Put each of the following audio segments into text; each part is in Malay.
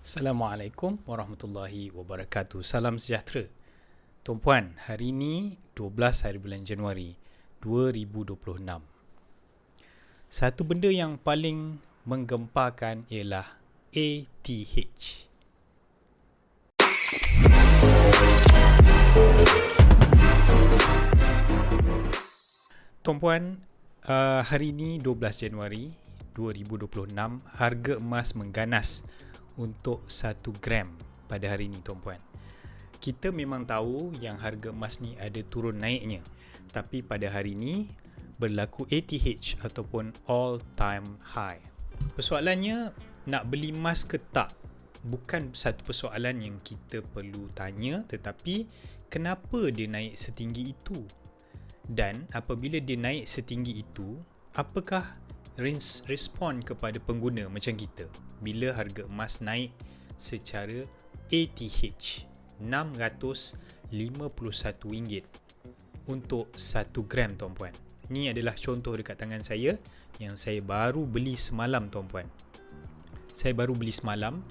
Assalamualaikum warahmatullahi wabarakatuh. Salam sejahtera. Tuan-puan, hari ini 12 hari bulan Januari 2026. Satu benda yang paling menggemparkan ialah ATH. Tuan-puan, hari ini 12 Januari 2026, harga emas mengganas untuk 1 gram pada hari ini, tuan-puan. Kita memang tahu yang harga emas ni ada turun naiknya, tapi pada hari ini berlaku ATH ataupun all time high. Persoalannya, nak beli emas ke tak bukan satu persoalan yang kita perlu tanya, tetapi kenapa dia naik setinggi itu? Dan apabila dia naik setinggi itu, apakah respon kepada pengguna macam kita bila harga emas naik secara ATH RM651 untuk 1 gram, tuan-puan. Ni adalah contoh dekat tangan saya yang saya baru beli semalam, tuan-puan. Saya baru beli semalam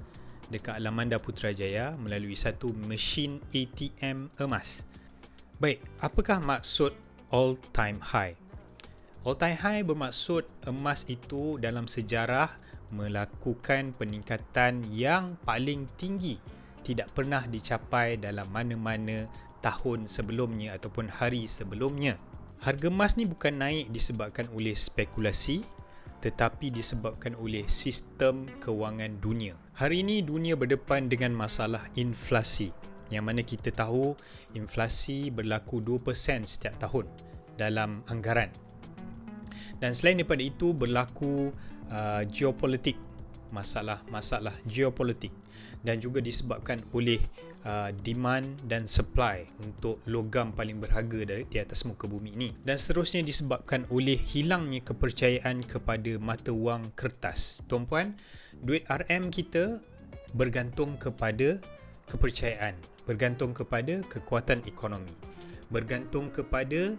dekat Alamanda Putrajaya melalui satu mesin ATM emas. Baik, apakah maksud all time high? All time high bermaksud emas itu dalam sejarah melakukan peningkatan yang paling tinggi, tidak pernah dicapai dalam mana-mana tahun sebelumnya ataupun hari sebelumnya. Harga emas ni bukan naik disebabkan oleh spekulasi, tetapi disebabkan oleh sistem kewangan dunia. Hari ini dunia berdepan dengan masalah inflasi, yang mana kita tahu inflasi berlaku 2% setiap tahun dalam anggaran. Dan selain daripada itu berlaku geopolitik, masalah geopolitik, dan juga disebabkan oleh demand dan supply untuk logam paling berharga di atas muka bumi ini. Dan seterusnya disebabkan oleh hilangnya kepercayaan kepada mata wang kertas. Tuan-puan, duit RM kita bergantung kepada kepercayaan, bergantung kepada kekuatan ekonomi, bergantung kepada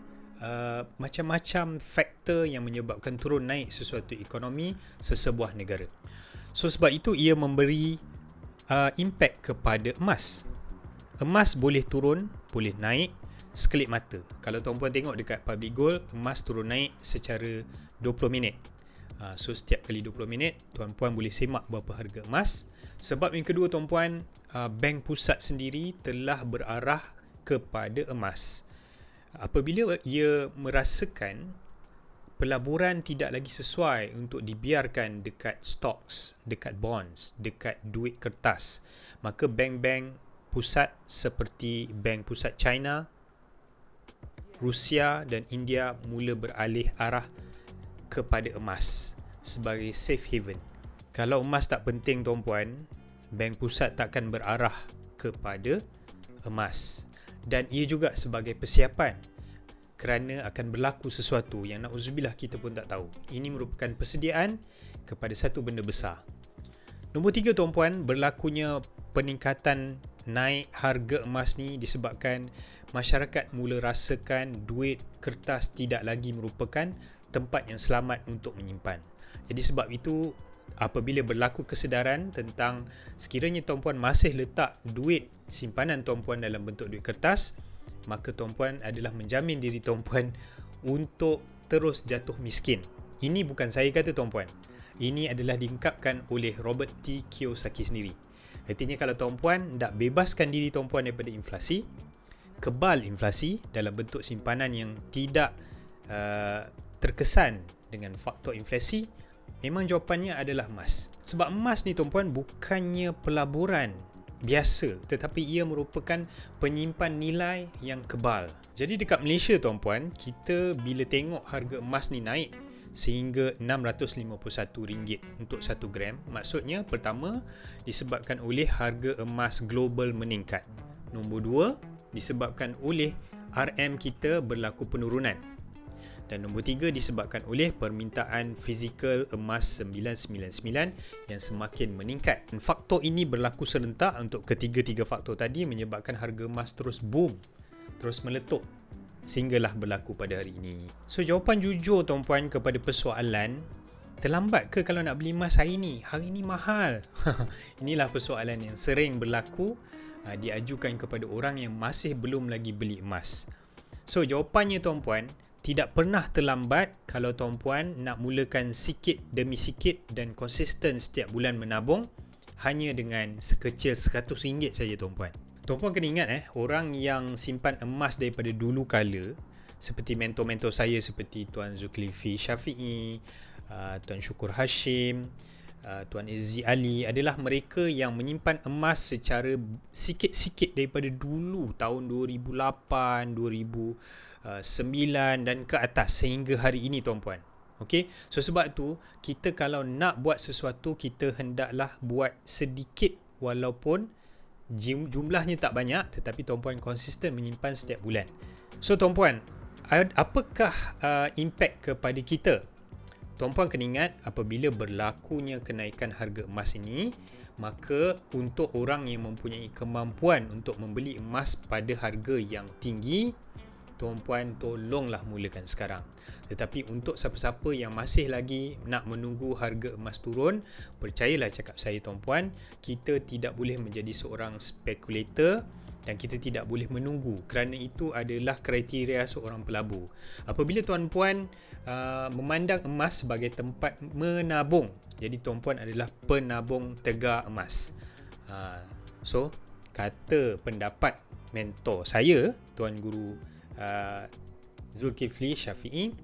macam-macam faktor yang menyebabkan turun naik sesuatu ekonomi sesebuah negara. So sebab itu ia memberi impact kepada emas. Emas boleh turun, boleh naik sekelip mata. Kalau tuan-puan tengok dekat Public Gold, emas turun naik secara 20 minit. So setiap kali 20 minit tuan-puan boleh semak berapa harga emas. Sebab yang kedua, tuan-puan, bank pusat sendiri telah berarah kepada emas. Apabila ia merasakan pelaburan tidak lagi sesuai untuk dibiarkan dekat stocks, dekat bonds, dekat duit kertas, maka bank-bank pusat seperti Bank Pusat China, Rusia dan India mula beralih arah kepada emas sebagai safe haven. Kalau emas tak penting, tuan-puan, bank pusat takkan berarah kepada emas. Dan ia juga sebagai persiapan kerana akan berlaku sesuatu yang na'udzubillah kita pun tak tahu. Ini merupakan persediaan kepada satu benda besar. Nombor 3, tuan-puan, berlakunya peningkatan naik harga emas ni disebabkan masyarakat mula rasakan duit kertas tidak lagi merupakan tempat yang selamat untuk menyimpan. Jadi sebab itu, apabila berlaku kesedaran tentang sekiranya tuan-puan masih letak duit simpanan tuan-puan dalam bentuk duit kertas, maka tuan-puan adalah menjamin diri tuan-puan untuk terus jatuh miskin. Ini bukan saya kata, tuan-puan. Ini adalah diungkapkan oleh Robert T. Kiyosaki sendiri. Artinya kalau tuan-puan nak bebaskan diri tuan-puan daripada inflasi, kebal inflasi dalam bentuk simpanan yang tidak terkesan dengan faktor inflasi, memang jawapannya adalah emas. Sebab emas ni, tuan-puan, bukannya pelaburan biasa, tetapi ia merupakan penyimpan nilai yang kebal. Jadi dekat Malaysia, tuan-puan, kita bila tengok harga emas ni naik sehingga RM651 untuk 1 gram, maksudnya pertama disebabkan oleh harga emas global meningkat. Nombor 2, disebabkan oleh RM kita berlaku penurunan. Dan nombor 3, disebabkan oleh permintaan fizikal emas 999 yang semakin meningkat. Dan faktor ini berlaku serentak untuk ketiga-tiga faktor tadi menyebabkan harga emas terus boom, terus meletup sehinggalah berlaku pada hari ini. So jawapan jujur, tuan-puan, kepada persoalan terlambat ke kalau nak beli emas hari ni? Hari ni mahal. Inilah persoalan yang sering berlaku diajukan kepada orang yang masih belum lagi beli emas. So jawapannya tuan-puan, tidak pernah terlambat kalau tuan-puan nak mulakan sikit demi sikit dan konsisten setiap bulan menabung hanya dengan sekecil RM100 saja tuan-puan. Tuan-puan kena ingat orang yang simpan emas daripada dulu kala, seperti mentor-mentor saya seperti Tuan Zulkifli Syafi'i, Tuan Syukur Hashim, Tuan Izzi Ali, adalah mereka yang menyimpan emas secara sikit-sikit daripada dulu tahun 2008, 2009 dan ke atas sehingga hari ini tuan-puan. Okey, so sebab tu kita kalau nak buat sesuatu, kita hendaklah buat sedikit walaupun jumlahnya tak banyak, tetapi tuan-puan konsisten menyimpan setiap bulan. So tuan-puan, apakah impact kepada kita? Tuan-puan kena ingat, apabila berlakunya kenaikan harga emas ini, maka untuk orang yang mempunyai kemampuan untuk membeli emas pada harga yang tinggi, tuan-puan tolonglah mulakan sekarang. Tetapi untuk siapa-siapa yang masih lagi nak menunggu harga emas turun, percayalah cakap saya tuan-puan, kita tidak boleh menjadi seorang spekulator dan kita tidak boleh menunggu, kerana itu adalah kriteria seorang pelabur. Apabila tuan-puan memandang emas sebagai tempat menabung, jadi tuan-puan adalah penabung tegar emas. So, kata pendapat mentor saya, Tuan Guru Zulkifli Syafi'i,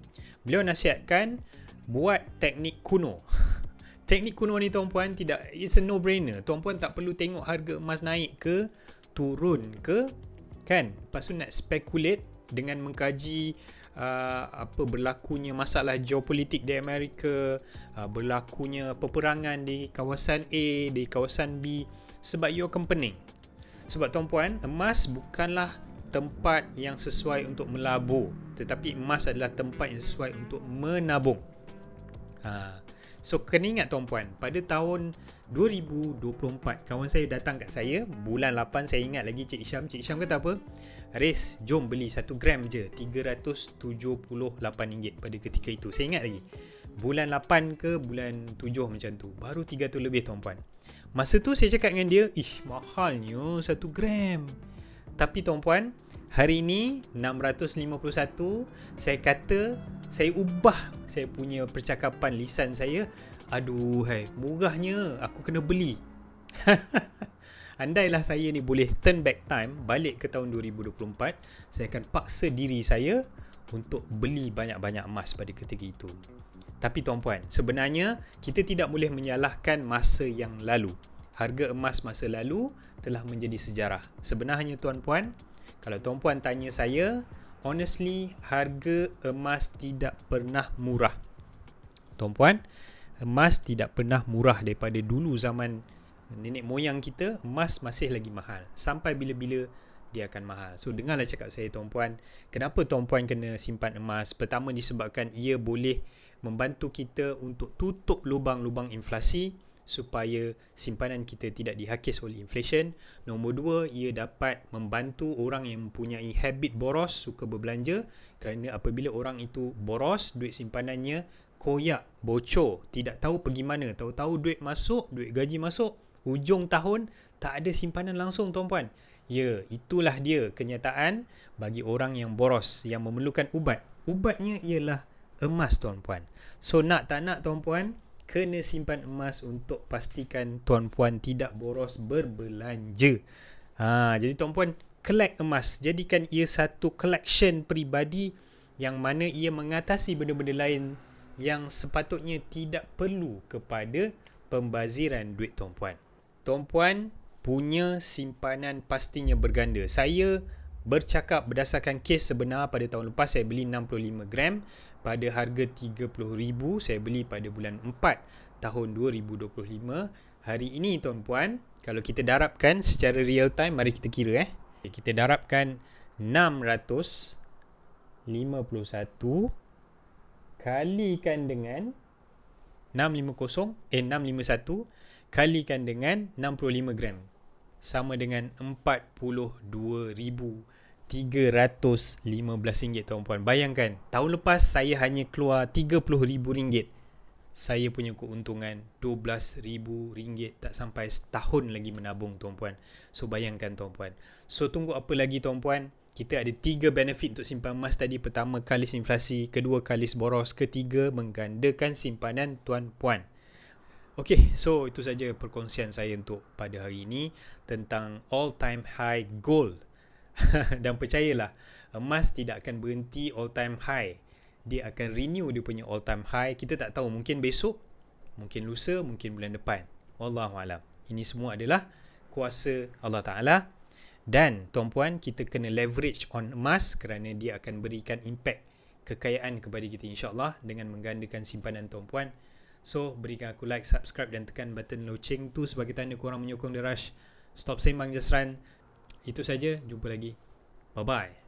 beliau nasihatkan buat teknik kuno. Teknik kuno ni tuan-puan it's a no-brainer. Tuan-puan tak perlu tengok harga emas naik ke turun ke, kan? Lepas tu nak speculate dengan mengkaji apa berlakunya masalah geopolitik di Amerika, berlakunya peperangan di kawasan A, di kawasan B, sebab you akan pening. Sebab tuan-puan, emas bukanlah tempat yang sesuai untuk melabur, tetapi emas adalah tempat yang sesuai untuk menabung. So kena ingat tuan-puan, pada tahun 2024 kawan saya datang kat saya bulan 8, saya ingat lagi Cik Isyam kata apa? Haris, jom beli 1 gram je, RM378 pada ketika itu. Saya ingat lagi, bulan 8 ke bulan 7 macam tu, baru 3 tahun lebih tuan-puan. Masa tu saya cakap dengan dia, mahalnya 1 gram. Tapi tuan-puan, hari ini 651, saya kata, saya ubah saya punya percakapan lisan saya. Aduh, murahnya, aku kena beli. Andailah saya ni boleh turn back time, balik ke tahun 2024, saya akan paksa diri saya untuk beli banyak-banyak emas pada ketika itu. Tapi tuan-puan, sebenarnya kita tidak boleh menyalahkan masa yang lalu. Harga emas masa lalu telah menjadi sejarah. Sebenarnya tuan-puan, kalau tuan-puan tanya saya, honestly, harga emas tidak pernah murah. Tuan-puan, emas tidak pernah murah daripada dulu zaman nenek moyang kita. Emas masih lagi mahal. Sampai bila-bila dia akan mahal. So, dengarlah cakap saya tuan-puan. Kenapa tuan-puan kena simpan emas? Pertama, disebabkan ia boleh membantu kita untuk tutup lubang-lubang inflasi supaya simpanan kita tidak dihakis oleh inflation. Nombor 2, ia dapat membantu orang yang mempunyai habit boros, suka berbelanja, kerana apabila orang itu boros, duit simpanannya koyak, bocor, tidak tahu pergi mana. Tahu-tahu duit masuk, duit gaji masuk, hujung tahun tak ada simpanan langsung tuan-puan. Ya, itulah dia kenyataan bagi orang yang boros, yang memerlukan ubat. Ubatnya ialah emas tuan-puan. So nak tak nak tuan-puan, kena simpan emas untuk pastikan tuan-puan tidak boros berbelanja. Jadi tuan-puan, collect emas. Jadikan ia satu collection peribadi yang mana ia mengatasi benda-benda lain yang sepatutnya tidak perlu kepada pembaziran duit tuan-puan. Tuan-puan punya simpanan pastinya berganda. Saya bercakap berdasarkan kes sebenar. Pada tahun lepas saya beli 65 gram pada harga RM30,000. Saya beli pada bulan 4 tahun 2025. Hari ini tuan-puan, kalau kita darabkan secara real time, mari kita kira. Kita darabkan 651 kalikan dengan 651 kalikan dengan 65 gram sama dengan RM42,315 tuan-puan. Bayangkan, tahun lepas saya hanya keluar RM30,000. saya punya keuntungan RM12,000 tak sampai setahun lagi menabung tuan-puan. So bayangkan tuan-puan. So tunggu apa lagi tuan-puan? Kita ada 3 benefit untuk simpan emas tadi. Pertama, kalis inflasi. Kedua, kalis boros. Ketiga, menggandakan simpanan tuan-puan. Okey, so itu saja perkongsian saya untuk pada hari ini tentang all time high gold. Dan percayalah, emas tidak akan berhenti all time high. Dia akan renew dia punya all time high. Kita tak tahu, mungkin besok, mungkin lusa, mungkin bulan depan. Wallahualam. Ini semua adalah kuasa Allah Ta'ala. Dan tuan-puan, kita kena leverage on emas kerana dia akan berikan impact kekayaan kepada kita insyaAllah dengan menggandakan simpanan tuan-puan. So, berikan aku like, subscribe dan tekan button loceng tu sebagai tanda korang menyokong The Rush. Stop sembang jasran. Itu saja, jumpa lagi. Bye-bye.